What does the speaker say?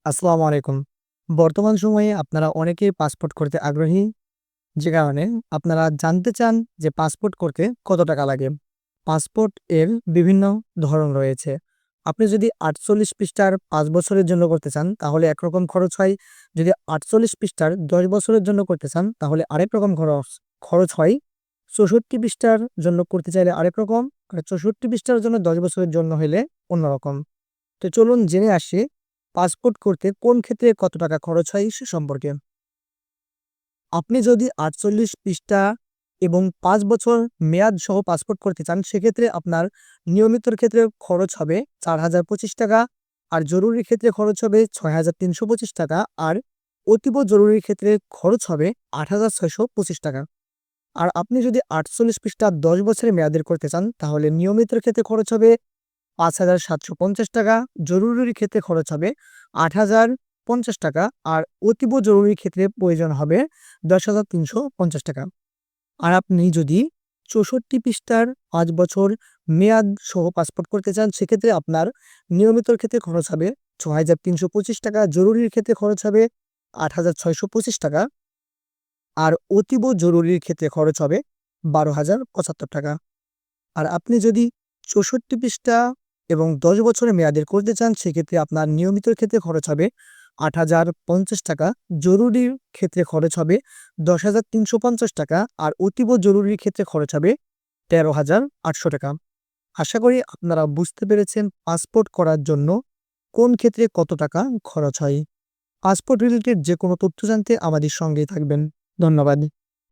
আসসালামু আলাইকুম। বর্তমান সময়ে আপনারা অনেকেই পাসপোর্ট করতে আগ্রহী। যে কারণে আপনারা জানতে চান যে পাসপোর্ট করতে কত টাকা লাগে? পাসপোর্ট এর বিভিন্ন ধরন রয়েছে। আপনি যদি ৪৮ পৃষ্ঠার ৫ বছরের জন্য করতে চান তাহলে একরকম খরচ হয়। যদি ৪৮ পৃষ্ঠার ১০ বছরের জন্য করতে চান তাহলে আরেক রকম খরচ হয়। ৬৪ পৃষ্ঠার জন্য করতে চাইলে আরেক রকম, আর ৬৪ পৃষ্ঠার জন্য ১০ বছরের জন্য হইলে অন্যরকম। তো চলুন জেনে আসি পাসপোর্ট করতে কোন ক্ষেত্রে কত টাকা খরচ হয় সে সম্পর্কে। আপনি যদি ৪৮ পৃষ্ঠা এবং ৫ বছর মেয়াদ সহ পাসপোর্ট করতে চান সেক্ষেত্রে আপনার নিয়মিতর ক্ষেত্রে খরচ হবে ৳৪,০২৫ আর জরুরি ক্ষেত্রে খরচ হবে ৳৬,৩২৫ আর অতীব জরুরি ক্ষেত্রে খরচ হবে ৳৮,৬২৫। আর আপনি যদি ৪৮ পৃষ্ঠা ১০ বছরের মেয়াদের করতে চান তাহলে নিয়মিতর ক্ষেত্রে খরচ হবে ৳৫,৭৫০, জরুরির ক্ষেত্রে খরচ হবে ৳৮,০৫০ আর অতীব জরুরি ক্ষেত্রে প্রয়োজন হবে ৳১০,৩৫০। আর আপনি যদি ৬৪ পৃষ্ঠার ৫ বছর মেয়াদ সহ পাসপোর্ট করতে চান সেক্ষেত্রে আপনার নিয়মিতর ক্ষেত্রে খরচ হবে ৳৬,৩২৫, জরুরির ক্ষেত্রে খরচ হবে ৳৮,৬২৫ আর অতীব জরুরির ক্ষেত্রে খরচ হবে ৳১২,০৭৫। আর আপনি যদি ৬৪ পৃষ্ঠা এবং ১০ বছরের মেয়াদের করতে চান সেক্ষেত্রে আপনার নিয়মিতর ক্ষেত্রে খরচ হবে ৳৮,০৫০, জরুরির ক্ষেত্রে খরচ হবে ৳১০,৩৫০ আর অতীব জরুরির ক্ষেত্রে খরচ হবে ৳১৩,৮০০। আশা করি আপনারা বুঝতে পেরেছেন পাসপোর্ট করার জন্য কোন ক্ষেত্রে কত টাকা খরচ হয়। পাসপোর্ট রিলেটেড যেকোনো তথ্য জানতে আমাদের সঙ্গেই থাকবেন। ধন্যবাদ।